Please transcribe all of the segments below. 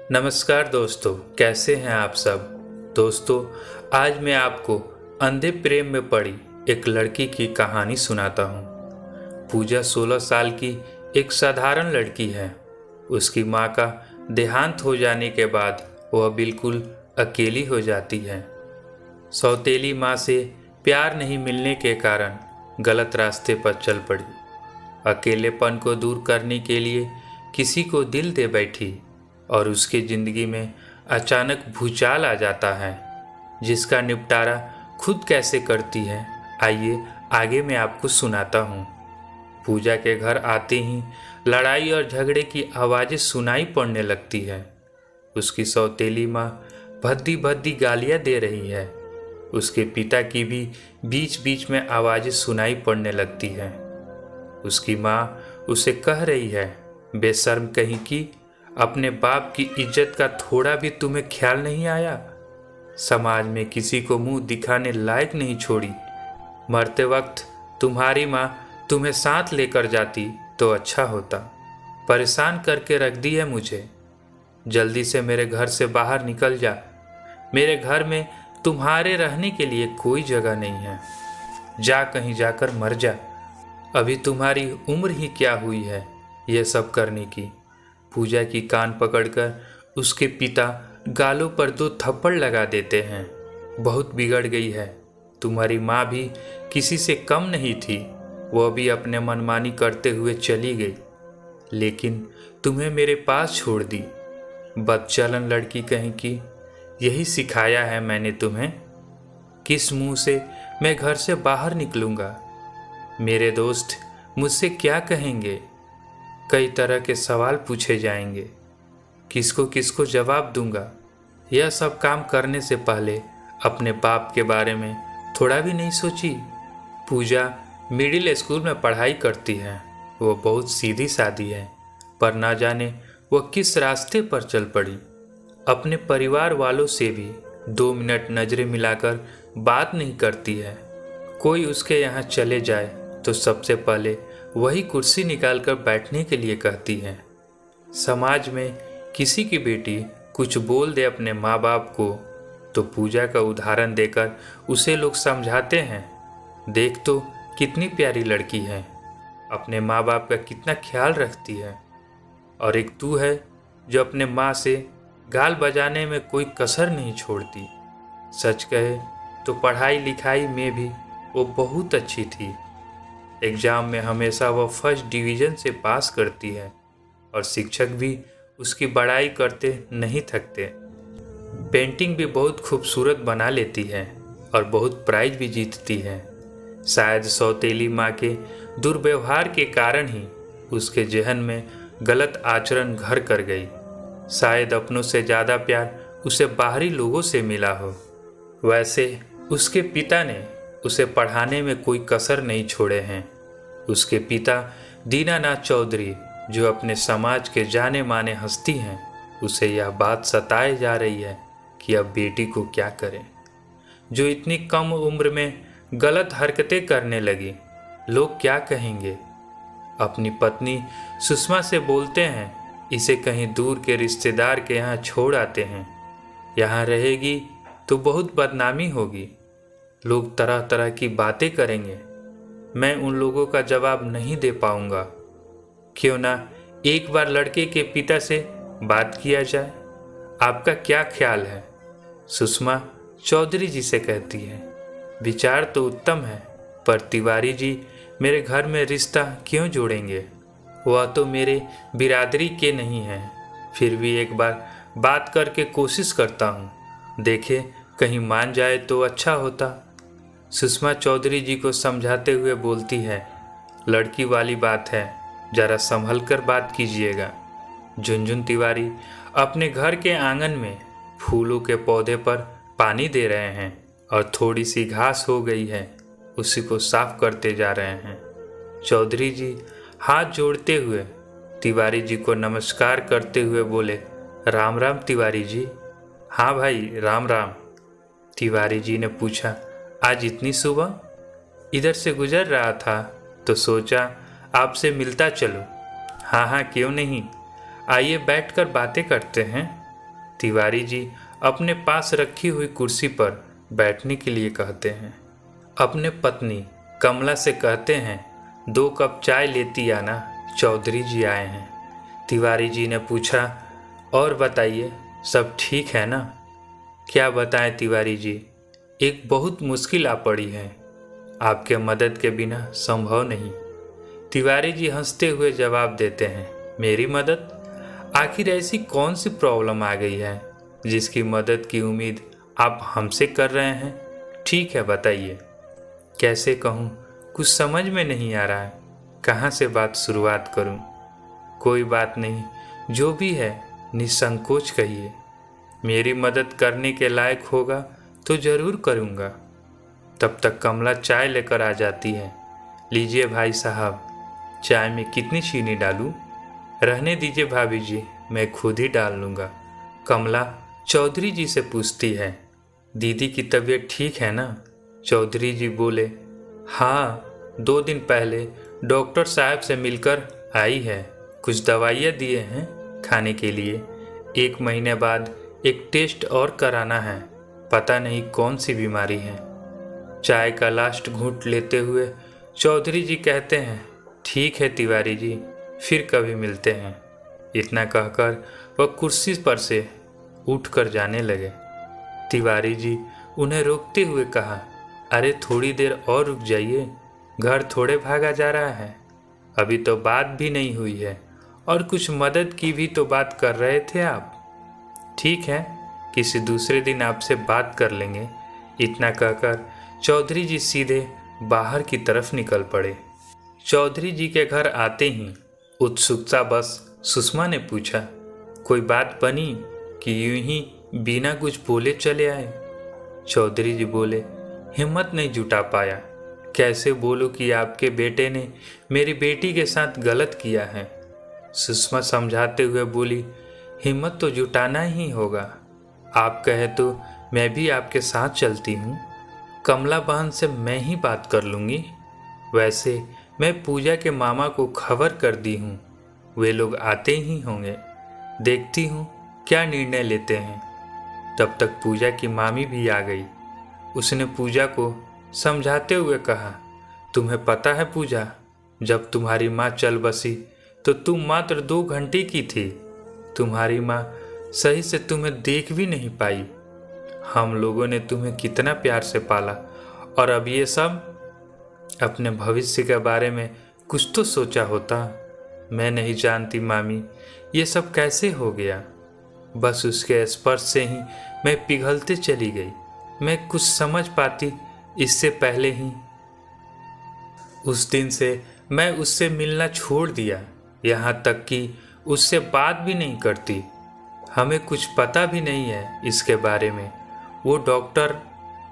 नमस्कार दोस्तों, कैसे हैं आप सब। दोस्तों, आज मैं आपको अंधे प्रेम में पड़ी एक लड़की की कहानी सुनाता हूँ। पूजा 16 साल की एक साधारण लड़की है। उसकी माँ का देहांत हो जाने के बाद वह बिल्कुल अकेली हो जाती है। सौतेली माँ से प्यार नहीं मिलने के कारण गलत रास्ते पर चल पड़ी। अकेलेपन को दूर करने के लिए किसी को दिल दे बैठी और उसकी ज़िंदगी में अचानक भूचाल आ जाता है, जिसका निपटारा खुद कैसे करती है, आइए आगे मैं आपको सुनाता हूँ। पूजा के घर आते ही लड़ाई और झगड़े की आवाज़ें सुनाई पड़ने लगती है। उसकी सौतेली माँ भद्दी भद्दी गालियाँ दे रही है। उसके पिता की भी बीच बीच में आवाज़ें सुनाई पड़ने लगती है। उसकी माँ उसे कह रही है, बेशर्म कहीं की, अपने बाप की इज्जत का थोड़ा भी तुम्हें ख्याल नहीं आया। समाज में किसी को मुंह दिखाने लायक नहीं छोड़ी। मरते वक्त तुम्हारी माँ तुम्हें साथ लेकर जाती तो अच्छा होता। परेशान करके रख दी है मुझे। जल्दी से मेरे घर से बाहर निकल जा। मेरे घर में तुम्हारे रहने के लिए कोई जगह नहीं है। जा कहीं जाकर मर जा। अभी तुम्हारी उम्र ही क्या हुई है यह सब करने की। पूजा की कान पकड़कर उसके पिता गालों पर 2 थप्पड़ लगा देते हैं। बहुत बिगड़ गई है। तुम्हारी माँ भी किसी से कम नहीं थी। वह भी अपने मनमानी करते हुए चली गई, लेकिन तुम्हें मेरे पास छोड़ दी। बदचलन लड़की कहीं की, यही सिखाया है मैंने तुम्हें। किस मुंह से मैं घर से बाहर निकलूँगा। मेरे दोस्त मुझसे क्या कहेंगे। कई तरह के सवाल पूछे जाएंगे। किसको किसको जवाब दूंगा। यह सब काम करने से पहले अपने बाप के बारे में थोड़ा भी नहीं सोची। पूजा मिडिल स्कूल में पढ़ाई करती है। वो बहुत सीधी सादी है, पर ना जाने वह किस रास्ते पर चल पड़ी। अपने परिवार वालों से भी 2 मिनट नज़रें मिलाकर बात नहीं करती है। कोई उसके यहाँ चले जाए तो सबसे पहले वही कुर्सी निकालकर बैठने के लिए कहती है। समाज में किसी की बेटी कुछ बोल दे अपने माँ बाप को तो पूजा का उदाहरण देकर उसे लोग समझाते हैं, देख तो कितनी प्यारी लड़की है, अपने माँ बाप का कितना ख्याल रखती है। और एक तू है जो अपने माँ से गाल बजाने में कोई कसर नहीं छोड़ती। सच कहे तो पढ़ाई लिखाई में भी वो बहुत अच्छी थी। एग्ज़ाम में हमेशा वह फर्स्ट डिवीज़न से पास करती है और शिक्षक भी उसकी बड़ाई करते नहीं थकते। पेंटिंग भी बहुत खूबसूरत बना लेती है और बहुत प्राइज भी जीतती है। शायद सौतेली माँ के दुर्व्यवहार के कारण ही उसके जहन में गलत आचरण घर कर गई। शायद अपनों से ज़्यादा प्यार उसे बाहरी लोगों से मिला हो। वैसे उसके पिता ने उसे पढ़ाने में कोई कसर नहीं छोड़े हैं। उसके पिता दीनानाथ चौधरी, जो अपने समाज के जाने माने हस्ती हैं, उसे यह बात सताए जा रही है कि अब बेटी को क्या करें, जो इतनी कम उम्र में गलत हरकतें करने लगी। लोग क्या कहेंगे। अपनी पत्नी सुषमा से बोलते हैं, इसे कहीं दूर के रिश्तेदार के यहाँ छोड़ आते हैं। यहाँ रहेगी तो बहुत बदनामी होगी। लोग तरह तरह की बातें करेंगे। मैं उन लोगों का जवाब नहीं दे पाऊंगा। क्यों ना एक बार लड़के के पिता से बात किया जाए। आपका क्या ख्याल है। सुषमा चौधरी जी से कहती है। विचार तो उत्तम है, पर तिवारी जी मेरे घर में रिश्ता क्यों जोड़ेंगे। वह तो मेरे बिरादरी के नहीं हैं। फिर भी एक बार बात करके कोशिश करता हूँ, देखे कहीं मान जाए तो अच्छा होता। सुषमा चौधरी जी को समझाते हुए बोलती है, लड़की वाली बात है, जरा संभल कर बात कीजिएगा। झुनझुन तिवारी अपने घर के आंगन में फूलों के पौधे पर पानी दे रहे हैं और थोड़ी सी घास हो गई है, उसी को साफ करते जा रहे हैं। चौधरी जी हाथ जोड़ते हुए तिवारी जी को नमस्कार करते हुए बोले, राम राम तिवारी जी। हाँ भाई, राम राम। तिवारी जी ने पूछा, आज इतनी सुबह। इधर से गुजर रहा था तो सोचा आपसे मिलता चलो। हाँ हाँ, क्यों नहीं, आइए बैठकर बातें करते हैं। तिवारी जी अपने पास रखी हुई कुर्सी पर बैठने के लिए कहते हैं। अपने पत्नी कमला से कहते हैं, 2 कप चाय लेती आना, चौधरी जी आए हैं। तिवारी जी ने पूछा, और बताइए सब ठीक है ना? क्या बताएं तिवारी जी, एक बहुत मुश्किल आ पड़ी है, आपके मदद के बिना संभव नहीं। तिवारी जी हंसते हुए जवाब देते हैं, मेरी मदद? आखिर ऐसी कौन सी प्रॉब्लम आ गई है जिसकी मदद की उम्मीद आप हमसे कर रहे हैं? ठीक है बताइए। कैसे कहूँ, कुछ समझ में नहीं आ रहा है, कहाँ से बात शुरुआत करूँ? कोई बात नहीं, जो भी है निसंकोच कहिए। मेरी मदद करने के लायक होगा तो ज़रूर करूँगा। तब तक कमला चाय लेकर आ जाती है। लीजिए भाई साहब, चाय में कितनी चीनी डालूं? रहने दीजिए भाभी जी, मैं खुद ही डाल लूँगा। कमला चौधरी जी से पूछती है, दीदी की तबीयत ठीक है ना? चौधरी जी बोले, हाँ, 2 दिन पहले डॉक्टर साहब से मिलकर आई है, कुछ दवाइयाँ दिए हैं खाने के लिए। 1 महीने बाद एक टेस्ट और कराना है, पता नहीं कौन सी बीमारी है। चाय का लास्ट घूंट लेते हुए चौधरी जी कहते हैं, ठीक है तिवारी जी, फिर कभी मिलते हैं। इतना कहकर वह कुर्सी पर से उठकर जाने लगे। तिवारी जी उन्हें रोकते हुए कहा, अरे थोड़ी देर और रुक जाइए, घर थोड़े भागा जा रहा है, अभी तो बात भी नहीं हुई है और कुछ मदद की भी तो बात कर रहे थे आप। ठीक है, किसी दूसरे दिन आपसे बात कर लेंगे। इतना कहकर चौधरी जी सीधे बाहर की तरफ निकल पड़े। चौधरी जी के घर आते ही उत्सुकता बस सुषमा ने पूछा, कोई बात बनी कि यूं ही बिना कुछ बोले चले आए? चौधरी जी बोले, हिम्मत नहीं जुटा पाया, कैसे बोलूं कि आपके बेटे ने मेरी बेटी के साथ गलत किया है। सुषमा समझाते हुए बोली, हिम्मत तो जुटाना ही होगा, आप कहे तो मैं भी आपके साथ चलती हूँ। कमला बहन से मैं ही बात कर लूँगी। वैसे मैं पूजा के मामा को खबर कर दी हूँ, वे लोग आते ही होंगे, देखती हूँ क्या निर्णय लेते हैं। तब तक पूजा की मामी भी आ गई। उसने पूजा को समझाते हुए कहा, तुम्हें पता है पूजा, जब तुम्हारी माँ चल बसी तो तुम मात्र 2 घंटे की थी। तुम्हारी माँ सही से तुम्हें देख भी नहीं पाई। हम लोगों ने तुम्हें कितना प्यार से पाला, और अब ये सब? अपने भविष्य के बारे में कुछ तो सोचा होता। मैं नहीं जानती मामी, ये सब कैसे हो गया। बस उसके स्पर्श से ही मैं पिघलते चली गई। मैं कुछ समझ पाती इससे पहले ही। उस दिन से मैं उससे मिलना छोड़ दिया, यहाँ तक कि उससे बात भी नहीं करती। हमें कुछ पता भी नहीं है इसके बारे में। वो डॉक्टर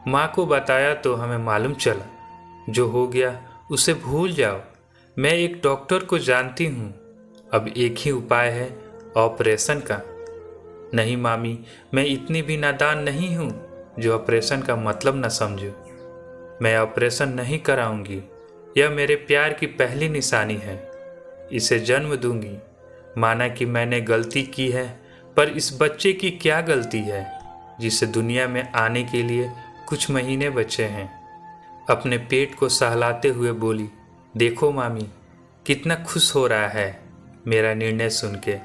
माँ को बताया तो हमें मालूम चला, जो हो गया उसे भूल जाओ। मैं एक डॉक्टर को जानती हूँ, अब एक ही उपाय है, ऑपरेशन का। नहीं मामी, मैं इतनी भी नादान नहीं हूँ जो ऑपरेशन का मतलब न समझूं। मैं ऑपरेशन नहीं कराऊंगी, यह मेरे प्यार की पहली निशानी है। इसे जन्म दूंगी। माना कि मैंने गलती की है, पर इस बच्चे की क्या गलती है जिसे दुनिया में आने के लिए कुछ महीने बचे हैं। अपने पेट को सहलाते हुए बोली, देखो मामी, कितना खुश हो रहा है मेरा निर्णय सुन के,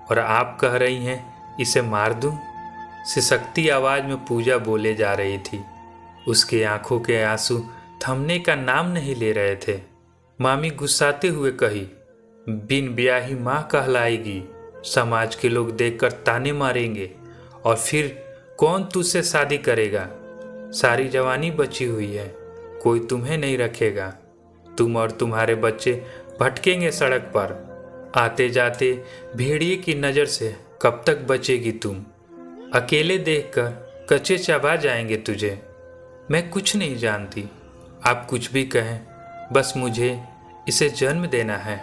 और आप कह रही हैं इसे मार दूं? सिसकती आवाज़ में पूजा बोले जा रही थी। उसके आंखों के आंसू थमने का नाम नहीं ले रहे थे। मामी गुस्साते हुए कही, बिन ब्याही माँ कहलाएगी, समाज के लोग देखकर ताने मारेंगे, और फिर कौन तुझसे शादी करेगा? सारी जवानी बची हुई है, कोई तुम्हें नहीं रखेगा। तुम और तुम्हारे बच्चे भटकेंगे सड़क पर। आते जाते भेड़िए की नज़र से कब तक बचेगी तुम? अकेले देखकर कच्चे चबा जाएंगे तुझे। मैं कुछ नहीं जानती, आप कुछ भी कहें, बस मुझे इसे जन्म देना है।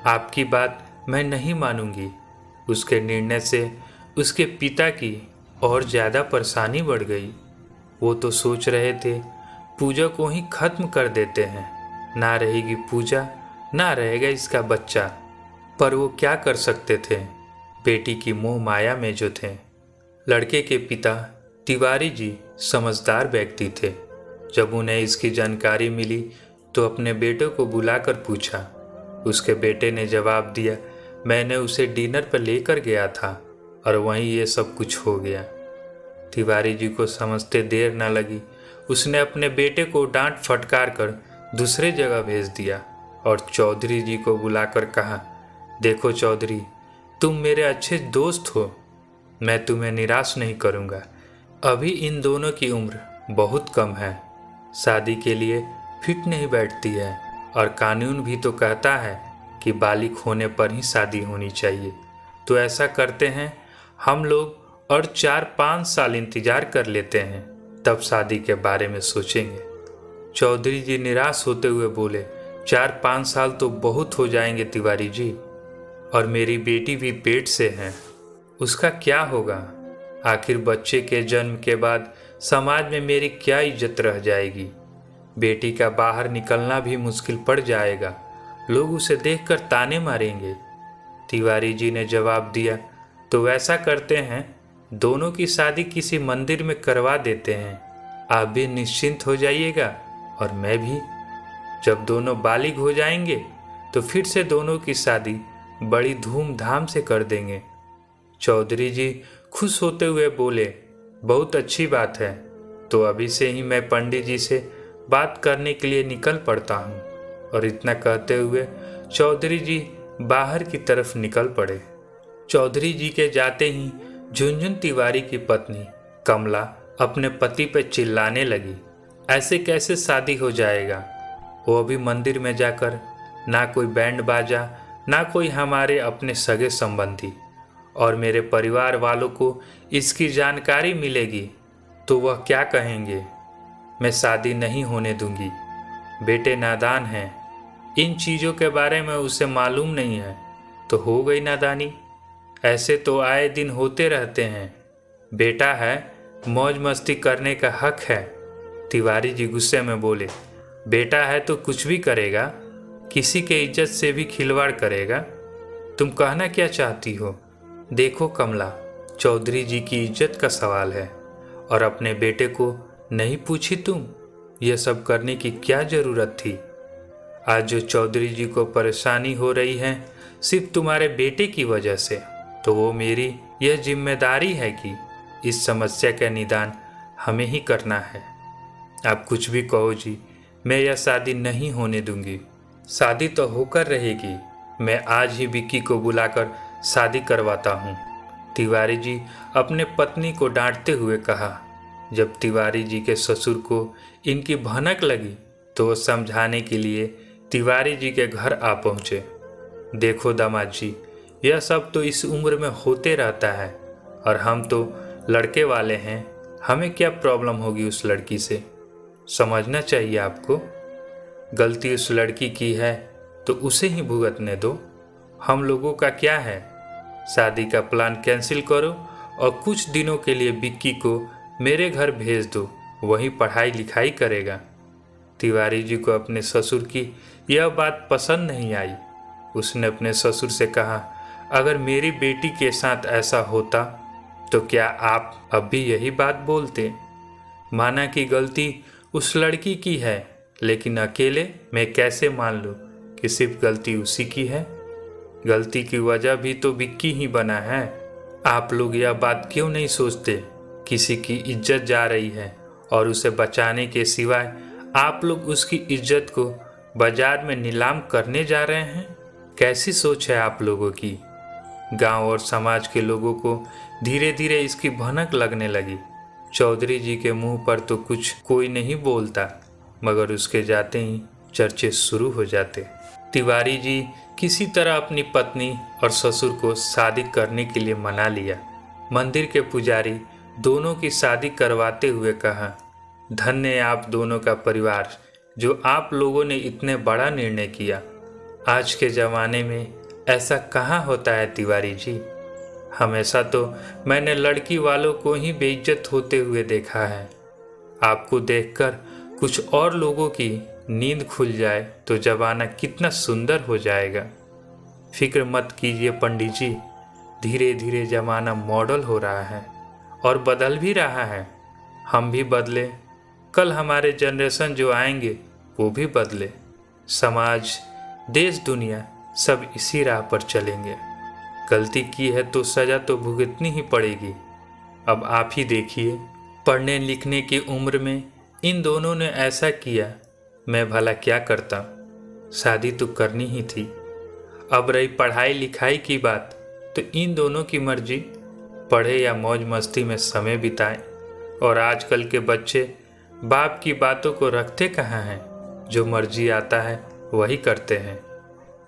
आपकी बात मैं नहीं मानूंगी। उसके निर्णय से उसके पिता की और ज़्यादा परेशानी बढ़ गई। वो तो सोच रहे थे पूजा को ही खत्म कर देते हैं, ना रहेगी पूजा, ना रहेगा इसका बच्चा। पर वो क्या कर सकते थे बेटी की मोह माया में जो थे। लड़के के पिता तिवारी जी समझदार व्यक्ति थे। जब उन्हें इसकी जानकारी मिली तो अपने बेटे को बुलाकर पूछा। उसके बेटे ने जवाब दिया, मैंने उसे डिनर पर लेकर गया था और वहीं ये सब कुछ हो गया। तिवारी जी को समझते देर न लगी। उसने अपने बेटे को डांट फटकार कर दूसरे जगह भेज दिया और चौधरी जी को बुलाकर कहा, देखो चौधरी, तुम मेरे अच्छे दोस्त हो, मैं तुम्हें निराश नहीं करूँगा। अभी इन दोनों की उम्र बहुत कम है, शादी के लिए फिट नहीं बैठती है और कानून भी तो कहता है कि बालिग होने पर ही शादी होनी चाहिए। तो ऐसा करते हैं हम लोग और 4-5 साल इंतजार कर लेते हैं, तब शादी के बारे में सोचेंगे। चौधरी जी निराश होते हुए बोले, 4-5 साल तो बहुत हो जाएंगे तिवारी जी, और मेरी बेटी भी पेट से है, उसका क्या होगा? आखिर बच्चे के जन्म के बाद समाज में मेरी क्या इज्जत रह जाएगी? बेटी का बाहर निकलना भी मुश्किल पड़ जाएगा, लोग उसे देखकर ताने मारेंगे। तिवारी जी ने जवाब दिया, तो वैसा करते हैं, दोनों की शादी किसी मंदिर में करवा देते हैं, आप भी निश्चिंत हो जाइएगा और मैं भी। जब दोनों बालिग हो जाएंगे तो फिर से दोनों की शादी बड़ी धूमधाम से कर देंगे। चौधरी जी खुश होते हुए बोले, बहुत अच्छी बात है, तो अभी से ही मैं पंडित जी से बात करने के लिए निकल पड़ता हूँ। और इतना कहते हुए चौधरी जी बाहर की तरफ निकल पड़े। चौधरी जी के जाते ही झुनझुन तिवारी की पत्नी कमला अपने पति पर चिल्लाने लगी, ऐसे कैसे शादी हो जाएगा? वो अभी मंदिर में जाकर ना कोई बैंड बाजा, ना कोई हमारे अपने सगे संबंधी और मेरे परिवार वालों को इसकी जानकारी मिलेगी तो वह क्या कहेंगे? मैं शादी नहीं होने दूंगी। बेटे नादान हैं, इन चीज़ों के बारे में उसे मालूम नहीं है तो हो गई नादानी। ऐसे तो आए दिन होते रहते हैं। बेटा है, मौज मस्ती करने का हक है। तिवारी जी गुस्से में बोले, बेटा है तो कुछ भी करेगा, किसी के इज्जत से भी खिलवाड़ करेगा। तुम कहना क्या चाहती हो? देखो कमला, चौधरी जी की इज्जत का सवाल है और अपने बेटे को नहीं पूछी तुम? यह सब करने की क्या ज़रूरत थी? आज जो चौधरी जी को परेशानी हो रही है सिर्फ तुम्हारे बेटे की वजह से, तो वो मेरी यह जिम्मेदारी है कि इस समस्या का निदान हमें ही करना है। आप कुछ भी कहो जी, मैं यह शादी नहीं होने दूंगी। शादी तो होकर रहेगी, मैं आज ही विक्की को बुलाकर शादी करवाता हूँ। तिवारी जी अपने पत्नी को डांटते हुए कहा। जब तिवारी जी के ससुर को इनकी भनक लगी तो वो समझाने के लिए तिवारी जी के घर आ पहुँचे। देखो दामाद जी, यह सब तो इस उम्र में होते रहता है और हम तो लड़के वाले हैं, हमें क्या प्रॉब्लम होगी उस लड़की से? समझना चाहिए आपको। गलती उस लड़की की है तो उसे ही भुगतने दो, हम लोगों का क्या है? शादी का प्लान कैंसिल करो और कुछ दिनों के लिए विक्की को मेरे घर भेज दो, वहीं पढ़ाई लिखाई करेगा। तिवारी जी को अपने ससुर की यह बात पसंद नहीं आई। उसने अपने ससुर से कहा, अगर मेरी बेटी के साथ ऐसा होता तो क्या आप अब भी यही बात बोलते? माना कि गलती उस लड़की की है, लेकिन अकेले मैं कैसे मान लूँ कि सिर्फ गलती उसी की है? गलती की वजह भी तो विक्की ही बना है। आप लोग यह बात क्यों नहीं सोचते? किसी की इज्जत जा रही है और उसे बचाने के सिवाय आप लोग उसकी इज्जत को बाजार में नीलाम करने जा रहे हैं। कैसी सोच है आप लोगों की? गांव और समाज के लोगों को धीरे धीरे इसकी भनक लगने लगी। चौधरी जी के मुंह पर तो कुछ कोई नहीं बोलता, मगर उसके जाते ही चर्चे शुरू हो जाते। तिवारी जी किसी तरह अपनी पत्नी और ससुर को शादी करने के लिए मना लिया। मंदिर के पुजारी दोनों की शादी करवाते हुए कहा, धन्य है आप दोनों का परिवार जो आप लोगों ने इतने बड़ा निर्णय किया। आज के ज़माने में ऐसा कहाँ होता है तिवारी जी? हमेशा तो मैंने लड़की वालों को ही बेइज्जत होते हुए देखा है। आपको देखकर कुछ और लोगों की नींद खुल जाए तो ज़माना कितना सुंदर हो जाएगा। फिक्र मत कीजिए पंडित जी, धीरे धीरे ज़माना मॉडल हो रहा है और बदल भी रहा है। हम भी बदले, कल हमारे जनरेशन जो आएंगे वो भी बदले। समाज, देश, दुनिया सब इसी राह पर चलेंगे। गलती की है तो सज़ा तो भुगतनी ही पड़ेगी। अब आप ही देखिए, पढ़ने लिखने की उम्र में इन दोनों ने ऐसा किया, मैं भला क्या करता। शादी तो करनी ही थी। अब रही पढ़ाई लिखाई की बात, तो इन दोनों की मर्जी, पढ़े या मौज मस्ती में समय बिताएं। और आजकल के बच्चे बाप की बातों को रखते कहाँ हैं, जो मर्जी आता है वही करते हैं।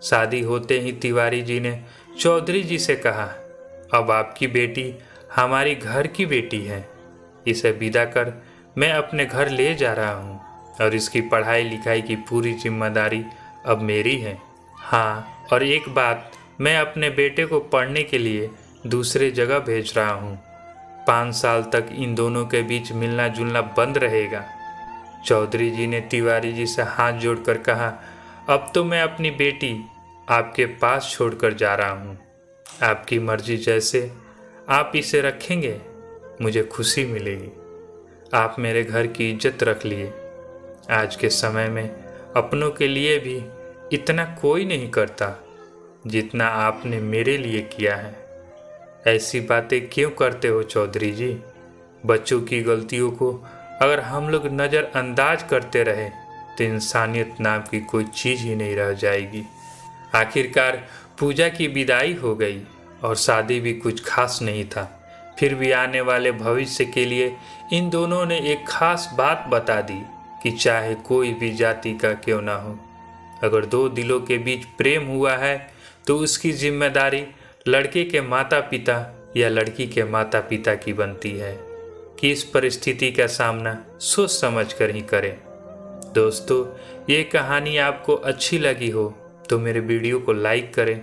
शादी होते ही तिवारी जी ने चौधरी जी से कहा, अब आपकी बेटी हमारी घर की बेटी है, इसे विदा कर मैं अपने घर ले जा रहा हूँ और इसकी पढ़ाई लिखाई की पूरी जिम्मेदारी अब मेरी है। हाँ, और एक बात, मैं अपने बेटे को पढ़ने के लिए दूसरे जगह भेज रहा हूँ। 5 साल तक इन दोनों के बीच मिलना जुलना बंद रहेगा। चौधरी जी ने तिवारी जी से हाथ जोड़कर कहा, अब तो मैं अपनी बेटी आपके पास छोड़कर जा रहा हूँ। आपकी मर्जी, जैसे आप इसे रखेंगे मुझे खुशी मिलेगी। आप मेरे घर की इज्जत रख लिए। आज के समय में अपनों के लिए भी इतना कोई नहीं करता जितना आपने मेरे लिए किया है। ऐसी बातें क्यों करते हो चौधरी जी? बच्चों की गलतियों को अगर हम लोग नज़रअंदाज करते रहे तो इंसानियत नाम की कोई चीज़ ही नहीं रह जाएगी। आखिरकार पूजा की विदाई हो गई और शादी भी कुछ खास नहीं था। फिर भी आने वाले भविष्य के लिए इन दोनों ने एक खास बात बता दी कि चाहे कोई भी जाति का क्यों ना हो, अगर 2 दिलों के बीच प्रेम हुआ है तो उसकी जिम्मेदारी लड़के के माता पिता या लड़की के माता पिता की बनती है कि इस परिस्थिति का सामना सोच समझ कर ही करें। दोस्तों, ये कहानी आपको अच्छी लगी हो तो मेरे वीडियो को लाइक करें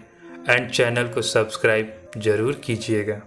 एंड चैनल को सब्सक्राइब ज़रूर कीजिएगा।